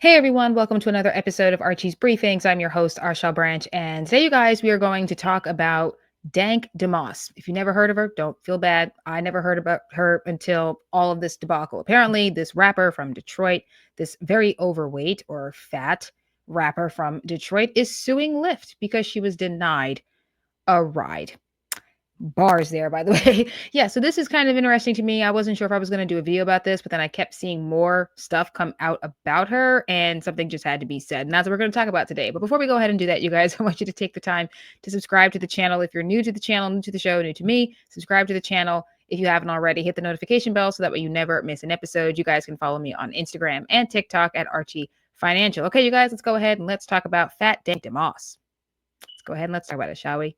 Hey everyone, welcome to another episode of Archie's Briefings. I'm your host, Arshel Branch, and today, you guys, we are going to talk about Dank Demoss. If you never heard of her, don't feel bad. I never heard about her until all of this debacle. Apparently, this rapper from Detroit, this very overweight or fat rapper from Detroit, is suing Lyft because she was denied a ride. Bars there, by the way. Yeah, so this is kind of interesting to me. I wasn't sure if I was going to do a video about this, but then I kept seeing more stuff come out about her, and something just had to be said. And that's what we're going to talk about today. But before we go ahead and do that, you guys, I want you to take the time to subscribe to the channel. If you're new to the channel, new to the show, new to me, subscribe to the channel. If you haven't already, hit the notification bell so that way you never miss an episode. You guys can follow me on Instagram and TikTok at Archie Financial. Okay, you guys, let's go ahead and let's talk about Fat Dank Demoss. Let's go ahead and let's talk about it, shall we?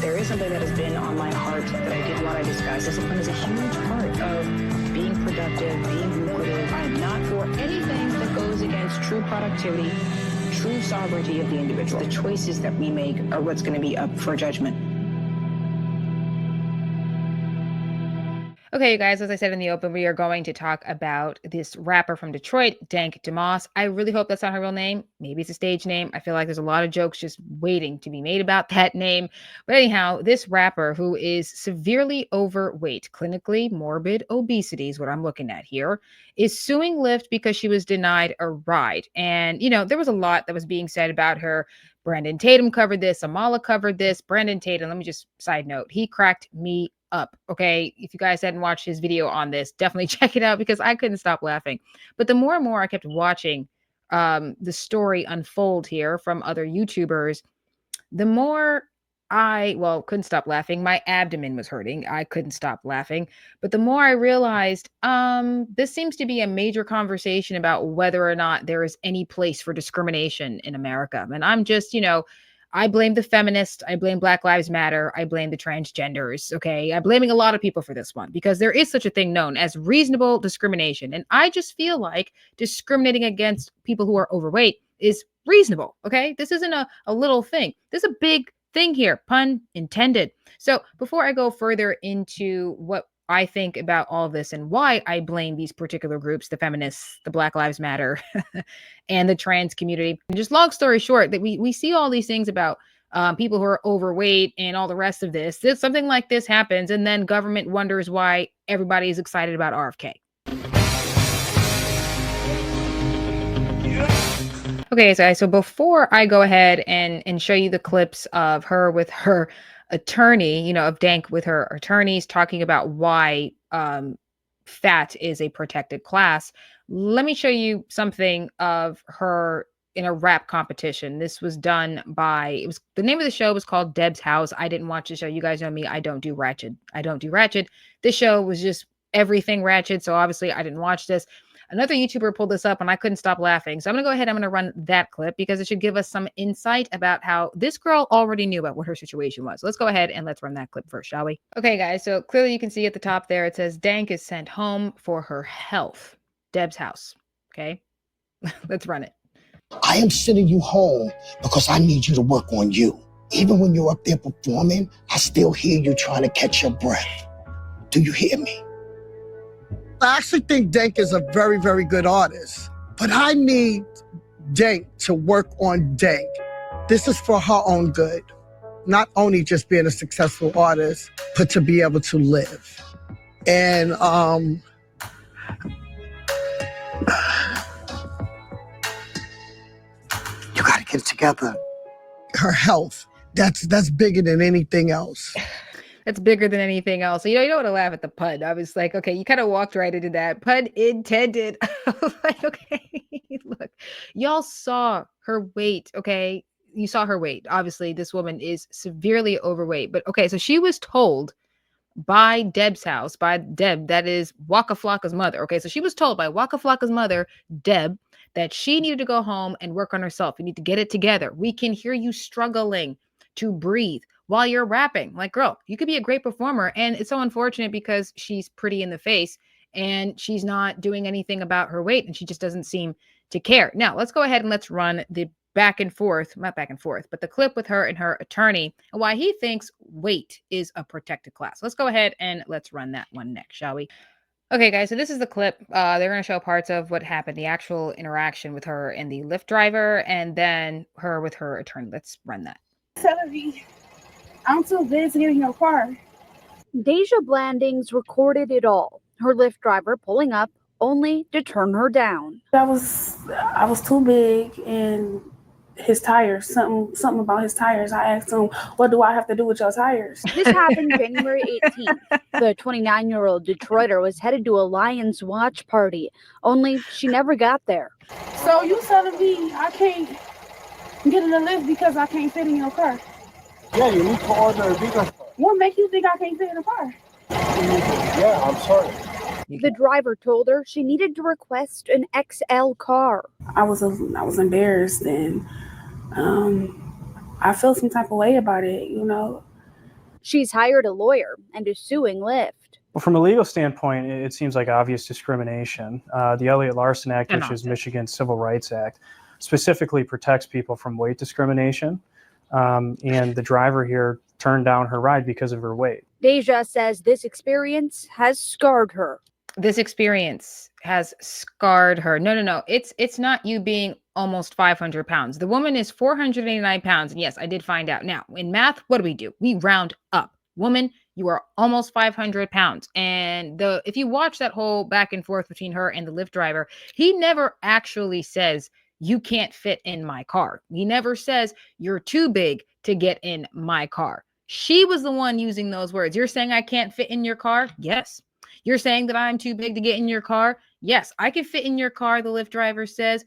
There is something that has been on my heart that I did want to discuss. Discipline is a huge part of being productive, being lucrative. I'm not for anything that goes against true productivity, true sovereignty of the individual. The choices that we make are what's going to be up for judgment. Okay, you guys, as I said in the open, we are going to talk about this rapper from Detroit, Dank Demoss. I really hope that's not her real name. Maybe it's a stage name. I feel like there's a lot of jokes just waiting to be made about that name. But anyhow, this rapper who is severely overweight, clinically morbid obesity is what I'm looking at here, is suing Lyft because she was denied a ride. And, you know, there was a lot that was being said about her. Brandon Tatum covered this. Amala covered this. Brandon Tatum, let me just side note, he cracked me up. Okay. If you guys hadn't watched his video on this, definitely check it out because I couldn't stop laughing. But the more and more I kept watching the story unfold here from other YouTubers, the more couldn't stop laughing. My abdomen was hurting. I couldn't stop laughing. But the more I realized, this seems to be a major conversation about whether or not there is any place for discrimination in America. And I'm just, I blame the feminists. I blame Black Lives Matter. I blame the transgenders. Okay. I'm blaming a lot of people for this one because there is such a thing known as reasonable discrimination. And I just feel like discriminating against people who are overweight is reasonable. Okay. This isn't a little thing. This is a big thing here. Pun intended. So before I go further into what I think about all this and why I blame these particular groups, the feminists, the Black Lives Matter, and the trans community. And just long story short, that we see all these things about people who are overweight and all the rest of this. Something like this happens, and then government wonders why everybody is excited about RFK. Okay, so before I go ahead and show you the clips of her with her attorney, of Dank with her attorneys talking about why fat is a protected class, let me show you something of her in a rap competition. This was done by, the name of the show was called Deb's House. I didn't watch the show. You guys know me. I don't do ratchet. This show was just everything ratchet. So obviously I didn't watch this. Another YouTuber pulled this up and I couldn't stop laughing. So I'm going to go ahead. I'm going to run that clip because it should give us some insight about how this girl already knew about what her situation was. Let's go ahead and let's run that clip first, shall we? Okay, guys. So clearly you can see at the top there, it says Dank is sent home for her health. Deb's house. Okay. Let's run it. I am sending you home because I need you to work on you. Even when you're up there performing, I still hear you trying to catch your breath. Do you hear me? I actually think Dank is a very, very good artist, but I need Dank to work on Dank. This is for her own good. Not only just being a successful artist, but to be able to live. And You gotta get it together. her health, that's bigger than anything else. That's bigger than anything else. So, you don't want to laugh at the pun. I was like, okay, you kind of walked right into that. Pun intended. I was like, okay, look, y'all saw her weight, okay? You saw her weight. Obviously, this woman is severely overweight. But okay, so she was told by Deb's house, by Deb, that is Waka Flocka's mother. Okay, so she was told by Waka Flocka's mother, Deb, that she needed to go home and work on herself. You need to get it together. We can hear you struggling to breathe while you're rapping. Like, girl, you could be a great performer. And it's so unfortunate because she's pretty in the face and she's not doing anything about her weight and she just doesn't seem to care. Now, let's go ahead and let's run the not back and forth, but the clip with her and her attorney and why he thinks weight is a protected class. Let's go ahead and let's run that one next, shall we? Okay, guys, so this is the clip. They're going to show parts of what happened, the actual interaction with her and the Lyft driver, and then her with her attorney. Let's run that. Celery, I'm too big to get in your car. Deja Blandings recorded it all. Her Lyft driver pulling up only to turn her down. I was too big, and his tires, something about his tires. I asked him, what do I have to do with your tires? This happened January 18th. The 29-year-old Detroiter was headed to a Lions watch party, only she never got there. So you telling me I can't get in the Lyft because I can't fit in your car? Yeah, you need to order a bigger car. What make you think I can't fit in a car? Yeah, I'm sorry. The driver told her she needed to request an XL car. I was embarrassed, and I felt some type of way about it, you know. She's hired a lawyer and is suing Lyft. Well, from a legal standpoint, it seems like obvious discrimination. The Elliott Larson Act, which is Michigan's Civil Rights Act, specifically protects people from weight discrimination. And the driver here turned down her ride because of her weight. Deja says this experience has scarred her. This experience has scarred her. No. It's not you being almost 500 pounds. The woman is 489 pounds. And yes, I did find out. Now, in math, what do? We round up. Woman, you are almost 500 pounds. And if you watch that whole back and forth between her and the Lyft driver, he never actually says, you can't fit in my car. He never says, you're too big to get in my car. She was the one using those words. You're saying I can't fit in your car? Yes. You're saying that I'm too big to get in your car? Yes, I can fit in your car, the Lyft driver says.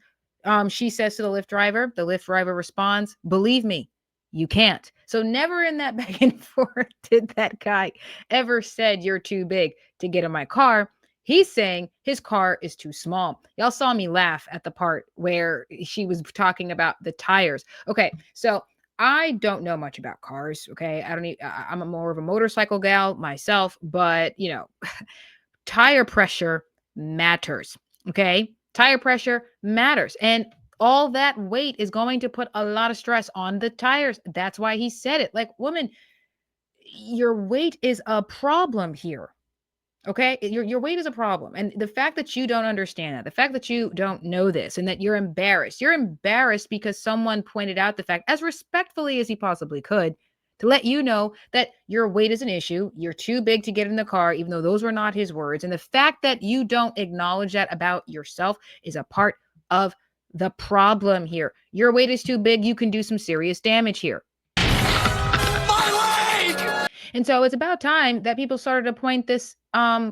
She says to the Lyft driver responds, believe me, you can't. So never in that back and forth did that guy ever said you're too big to get in my car. He's saying his car is too small. Y'all saw me laugh at the part where she was talking about the tires. Okay, so I don't know much about cars. Okay, I'm more of a motorcycle gal myself, but tire pressure matters. Okay, tire pressure matters, and all that weight is going to put a lot of stress on the tires. That's why he said it. Like, woman, your weight is a problem here. Okay, your weight is a problem, and the fact that you don't understand that, the fact that you don't know this, and that you're embarrassed because someone pointed out the fact, as respectfully as he possibly could, to let you know that your weight is an issue. You're too big to get in the car, even though those were not his words. And the fact that you don't acknowledge that about yourself is a part of the problem here. Your weight is too big. You can do some serious damage here. And so it's about time that people started to point this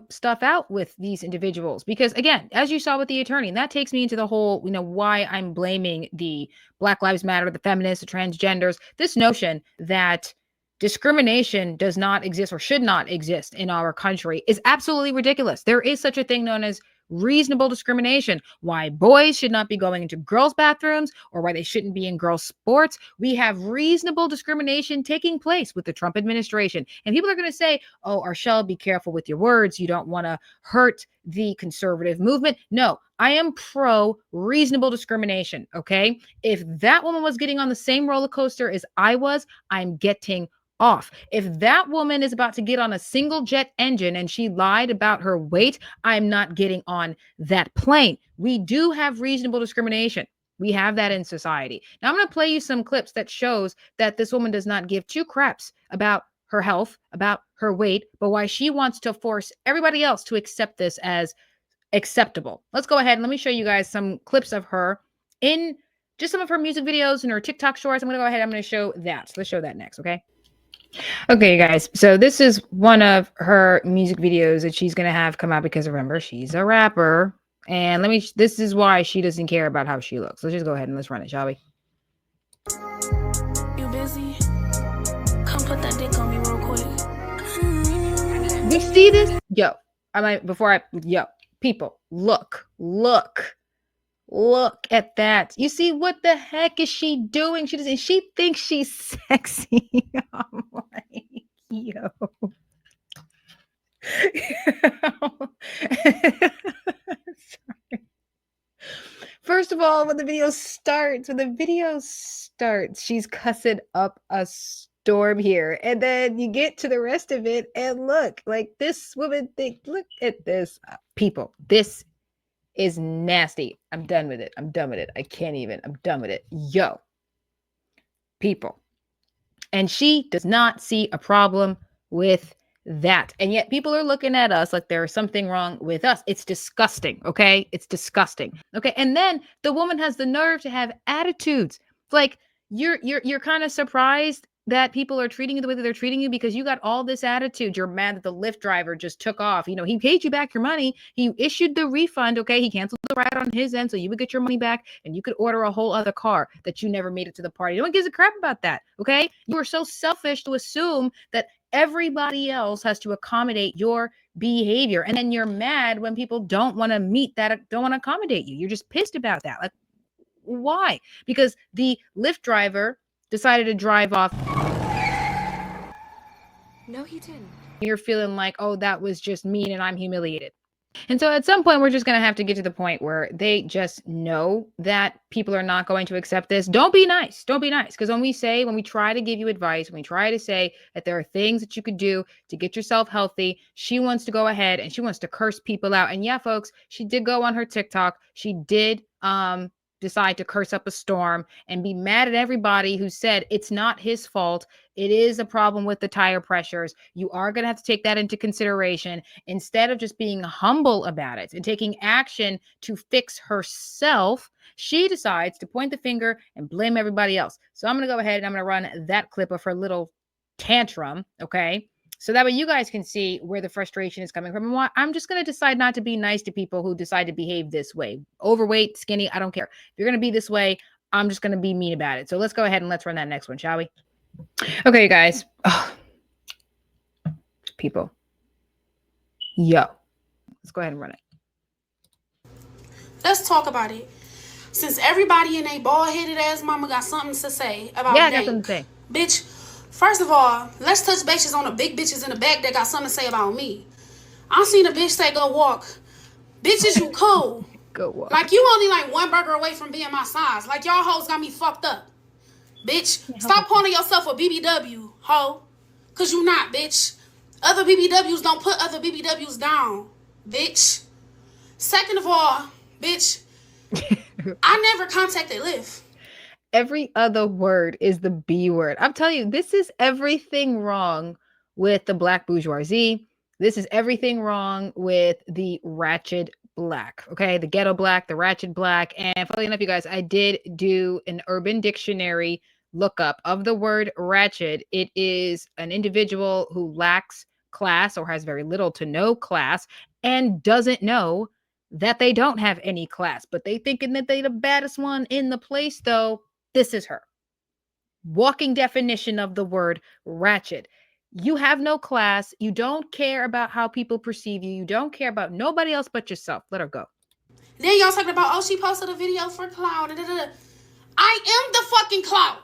stuff out with these individuals, because again, as you saw with the attorney, and that takes me into the whole, why I'm blaming the Black Lives Matter, the feminists, the transgenders, this notion that discrimination does not exist or should not exist in our country is absolutely ridiculous. There is such a thing known as reasonable discrimination. Why boys should not be going into girls' bathrooms, or why they shouldn't be in girls' sports. We have reasonable discrimination taking place with the Trump administration. And people are going to say, oh, Arshelle, be careful with your words. You don't want to hurt the conservative movement. No, I am pro reasonable discrimination. Okay. If that woman was getting on the same roller coaster as I was, I'm getting off. If that woman is about to get on a single jet engine and she lied about her weight, I'm not getting on that plane. We do have reasonable discrimination. We have that in society. Now I'm going to play you some clips that shows that this woman does not give two craps about her health, about her weight, but why she wants to force everybody else to accept this as acceptable. Let's go ahead and let me show you guys some clips of her in just some of her music videos and her TikTok shorts. I'm going to go ahead. I'm going to show that. So let's show that next. Okay, guys. So this is one of her music videos that she's going to have come out, because remember, she's a rapper. And this is why she doesn't care about how she looks. Let's just go ahead and let's run it, shall we? You busy? Come put that dick on me real quick. You see this? People, look at that. You see, what the heck is she doing? She thinks she's sexy. I'm like, yo. Sorry. First of all, when the video starts, she's cussing up a storm here. And then you get to the rest of it and look, like this woman look at this. People, this is nasty. I'm done with it. I'm done with it. I can't even. I'm done with it. Yo, people. And she does not see a problem with that. And yet people are looking at us like there is something wrong with us. It's disgusting. Okay. It's disgusting. Okay. And then the woman has the nerve to have attitudes. Like you're kind of surprised that people are treating you the way that they're treating you because you got all this attitude. You're mad that the Lyft driver just took off. You know, he paid you back your money. He issued the refund. Okay. He canceled the ride on his end so you would get your money back and you could order a whole other car that you never made it to the party. No one gives a crap about that. Okay. You are so selfish to assume that everybody else has to accommodate your behavior. And then you're mad when people don't want to meet that, don't want to accommodate you. You're just pissed about that. Like, why? Because the Lyft driver decided to drive off. No, he didn't. You're feeling like, oh, that was just mean and I'm humiliated. And so at some point, we're just going to have to get to the point where they just know that people are not going to accept this. Don't be nice. Don't be nice. Because when we try to give you advice, when we try to say that there are things that you could do to get yourself healthy, she wants to go ahead and she wants to curse people out. And yeah, folks, she did go on her TikTok. She did decide to curse up a storm and be mad at everybody who said it's not his fault. It is a problem with the tire pressures. You are going to have to take that into consideration instead of just being humble about it and taking action to fix herself. She decides to point the finger and blame everybody else. So I'm going to go ahead and I'm going to run that clip of her little tantrum. Okay. So that way you guys can see where the frustration is coming from. And I'm just going to decide not to be nice to people who decide to behave this way. Overweight, skinny, I don't care. If you're going to be this way, I'm just going to be mean about it. So let's go ahead and let's run that next one, shall we? Okay, you guys. Oh. People. Yo. Let's go ahead and run it. Let's talk about it. Since everybody in a bald-headed ass mama got something to say about I got something to say. Bitch, first of all, let's touch bases on the big bitches in the back that got something to say about me. I seen a bitch say go walk. Bitches, you cool. Go walk. Like, you only like one burger away from being my size. Like, y'all hoes got me fucked up. Bitch, stop calling yourself a BBW, hoe. Cause you not, bitch. Other BBWs don't put other BBWs down, bitch. Second of all, bitch, I never contacted Lyft. Every other word is the B word. I'm telling you, this is everything wrong with the black bourgeoisie. This is everything wrong with the ratchet black. Okay, the ghetto black, the ratchet black. And funny enough, you guys, I did do an Urban Dictionary lookup of the word ratchet. It is an individual who lacks class or has very little to no class and doesn't know that they don't have any class, but they thinking that they the baddest one in the place. Though this is her walking definition of the word ratchet. You have no class. You don't care about how people perceive you. You don't care about nobody else but yourself. Let her go. Then y'all talking about, oh, she posted a video for clout. I am the fucking clout.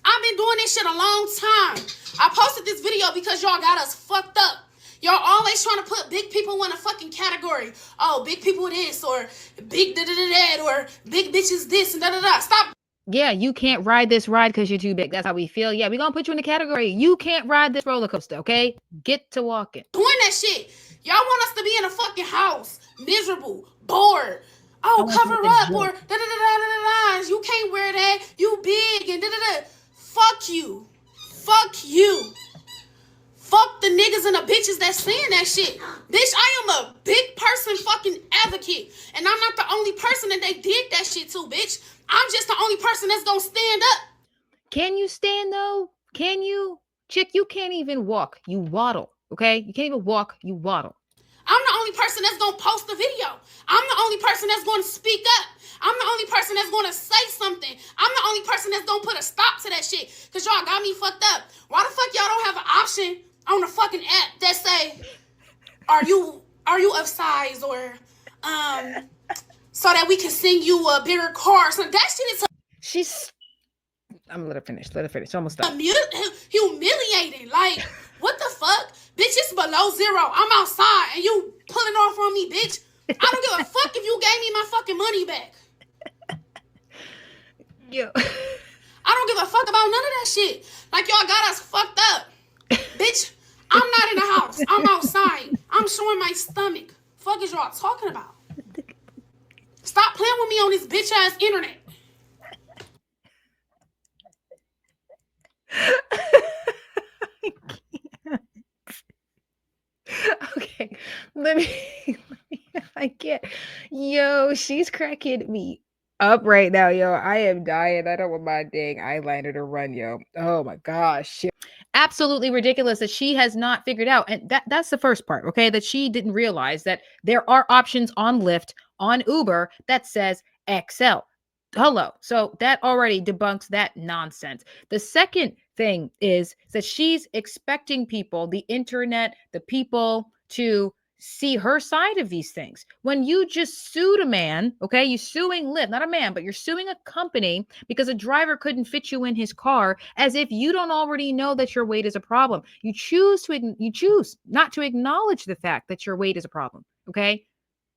I've been doing this shit a long time. I posted this video because y'all got us fucked up. Y'all always trying to put big people in a fucking category. Oh, big people this, or big da-da-da-da, or big bitches this, and da-da-da. Stop. Yeah, you can't ride this ride because you're too big. That's how we feel. Yeah, we're going to put you in the category. You can't ride this roller coaster, okay? Get to walking. Doing that shit. Y'all want us to be in a fucking house. Miserable. Bored. Oh, cover up, or da-da-da-da-da-da. You can't wear that. You big, and da-da-da. Fuck you. Fuck you. Fuck the niggas and the bitches that's saying that shit. Bitch, I am a big person fucking advocate. And I'm not the only person that they did that shit to, bitch. I'm just the only person that's gonna stand up. Can you stand though? Can you? Chick, you can't even walk. You waddle, okay? You can't even walk. You waddle. I'm the only person that's gonna post the video. I'm the only person that's gonna speak up. I'm the only person that's gonna say something. I'm the only person that's gonna put a stop to that shit. Cause y'all got me fucked up. Why the fuck y'all don't have an option on the fucking app that say, are you of size, or so that we can send you a bigger car? So that shit is I'm gonna let her finish. Let her finish. Almost done. Humiliating. Like, what the fuck? Bitch, it's below zero. I'm outside and you pulling off on me, bitch. I don't give a fuck if you gave me my fucking money back. Yo. I don't give a fuck about none of that shit. Like, y'all got us fucked up. Bitch, I'm not in the house. I'm outside. I'm showing my stomach. Fuck is y'all talking about? Stop playing with me on this bitch ass internet. Okay, let me, I can't. Yo, she's cracking me up right now, yo. I am dying. I don't want my dang eyeliner to run, yo. Oh my gosh. Absolutely ridiculous that she has not figured out. And that's the first part, okay? That she didn't realize that there are options on Lyft, on Uber that says XL. Hello. So that already debunks that nonsense. The second thing is that she's expecting people, the internet, the people to see her side of these things. When you just sued a man, okay, you're suing Lyft, not a man, but you're suing a company because a driver couldn't fit you in his car, as if you don't already know that your weight is a problem. You choose not to acknowledge the fact that your weight is a problem, okay?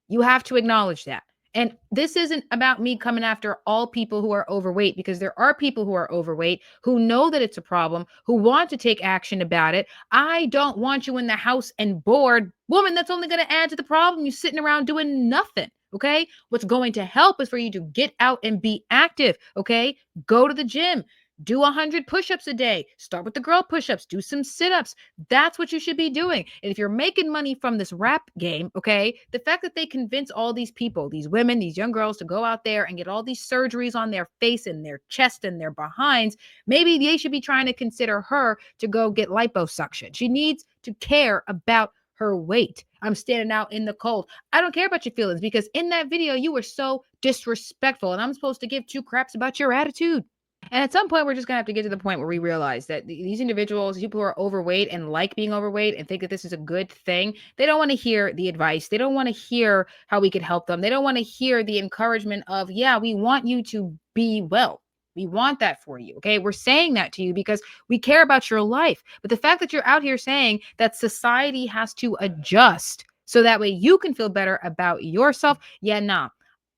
You have to acknowledge that. And this isn't about me coming after all people who are overweight, because there are people who are overweight who know that it's a problem, who want to take action about it. I don't want you in the house and bored. Woman, that's only going to add to the problem. You're sitting around doing nothing. Okay. What's going to help is for you to get out and be active. Okay. Go to the gym. Do 100 push-ups a day. Start with the girl push-ups. Do some sit-ups. That's what you should be doing. And if you're making money from this rap game, okay, the fact that they convince all these people, these women, these young girls to go out there and get all these surgeries on their face and their chest and their behinds, maybe they should be trying to consider her to go get liposuction. She needs to care about her weight. I'm standing out in the cold. I don't care about your feelings, because in that video, you were so disrespectful, and I'm supposed to give two craps about your attitude. And at some point, we're just going to have to get to the point where we realize that these individuals, people who are overweight and like being overweight and think that this is a good thing, they don't want to hear the advice. They don't want to hear how we could help them. They don't want to hear the encouragement of, yeah, we want you to be well. We want that for you. Okay. We're saying that to you because we care about your life. But the fact that you're out here saying that society has to adjust so that way you can feel better about yourself. Yeah, nah.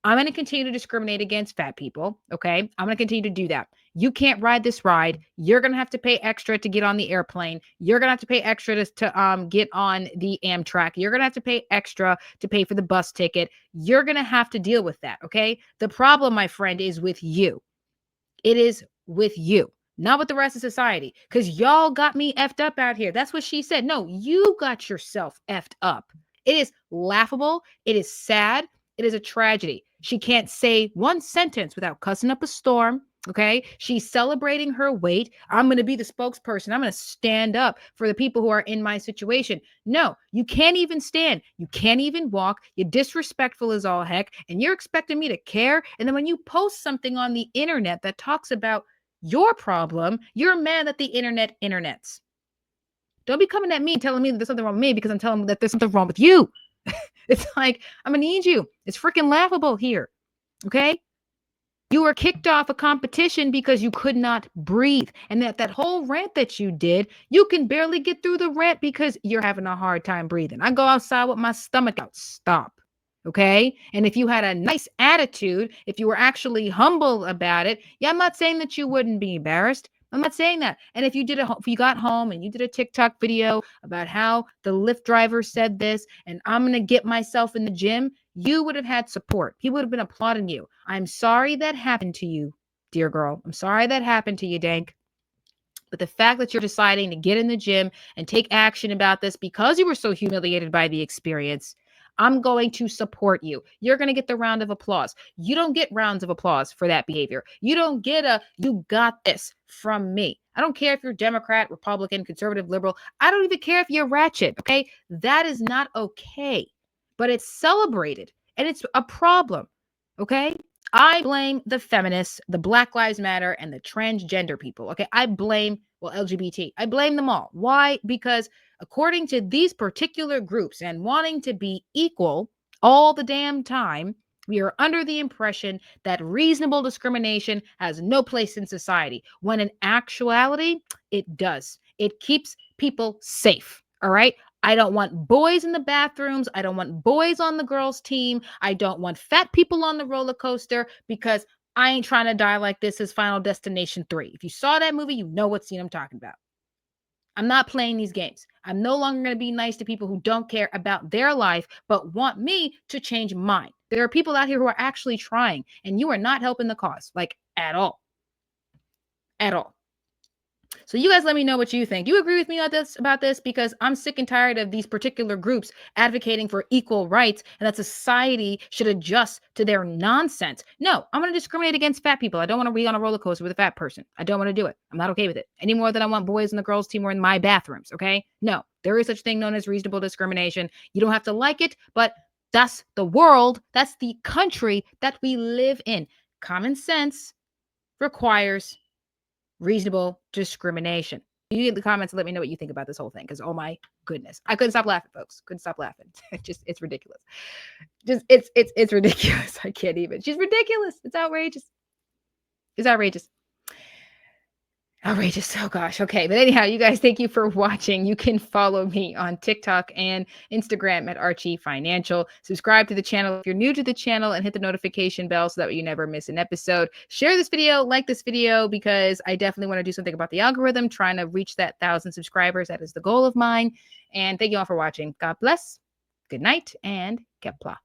I'm going to continue to discriminate against fat people. Okay. I'm going to continue to do that. You can't ride this ride. You're going to have to pay extra to get on the airplane. You're going to have to pay extra to get on the Amtrak. You're going to have to pay extra to pay for the bus ticket. You're going to have to deal with that. Okay. The problem, my friend, is with you. It is with you, not with the rest of society, because y'all got me effed up out here. That's what she said. No, you got yourself effed up. It is laughable. It is sad. It is a tragedy. She can't say one sentence without cussing up a storm. Okay. She's celebrating her weight. I'm going to be the spokesperson. I'm going to stand up for the people who are in my situation. No, you can't even stand. You can't even walk. You're disrespectful as all heck. And you're expecting me to care. And then when you post something on the internet that talks about your problem, you're mad that the internets. Don't be coming at me and telling me that there's something wrong with me because I'm telling them that there's something wrong with you. It's like, I'm going to need you. It's freaking laughable here. Okay. You were kicked off a competition because you could not breathe. And that whole rant that you did, you can barely get through the rant because you're having a hard time breathing. I go outside with my stomach out. Stop. Okay. And if you had a nice attitude, if you were actually humble about it, yeah, I'm not saying that you wouldn't be embarrassed. I'm not saying that. And if you got home and you did a TikTok video about how the Lyft driver said this, and I'm going to get myself in the gym, you would have had support. People would have been applauding you. I'm sorry that happened to you, dear girl. I'm sorry that happened to you, Dank. But the fact that you're deciding to get in the gym and take action about this because you were so humiliated by the experience, I'm going to support you. You're going to get the round of applause. You don't get rounds of applause for that behavior. You don't get you got this from me. I don't care if you're Democrat, Republican, conservative, liberal. I don't even care if you're ratchet. Okay. That is not okay, but it's celebrated and it's a problem. Okay. I blame the feminists, the Black Lives Matter, and the transgender people. Okay. I blame, LGBT. I blame them all. Why? Because according to these particular groups and wanting to be equal all the damn time, we are under the impression that reasonable discrimination has no place in society, when in actuality, it does. It keeps people safe. All right. I don't want boys in the bathrooms. I don't want boys on the girls' team. I don't want fat people on the roller coaster, because I Ain't Trying to Die Like This is Final Destination 3. If you saw that movie, you know what scene I'm talking about. I'm not playing these games. I'm no longer going to be nice to people who don't care about their life, but want me to change mine. There are people out here who are actually trying, and you are not helping the cause, like at all. At all. So you guys let me know what you think. You agree with me about this? Because I'm sick and tired of these particular groups advocating for equal rights and that society should adjust to their nonsense. No, I'm going to discriminate against fat people. I don't want to be on a roller coaster with a fat person. I don't want to do it. I'm not okay with it. Any more than I want boys in the girls team or in my bathrooms, okay? No, there is such thing known as reasonable discrimination. You don't have to like it, but that's the world. That's the country that we live in. Common sense requires reasonable discrimination. You in the comments, let me know what you think about this whole thing, because oh my goodness, I couldn't stop laughing, folks. Couldn't stop laughing. It's ridiculous. It's ridiculous. I can't even. She's ridiculous. It's outrageous. It's outrageous. Outrageous. Oh gosh. Okay. But anyhow, you guys, thank you for watching. You can follow me on TikTok and Instagram at Archie Financial. Subscribe to the channel if you're new to the channel and hit the notification bell so that you never miss an episode. Share this video, like this video, because I definitely want to do something about the algorithm, trying to reach that 1,000 subscribers. That is the goal of mine. And thank you all for watching. God bless. Good night and Kepla.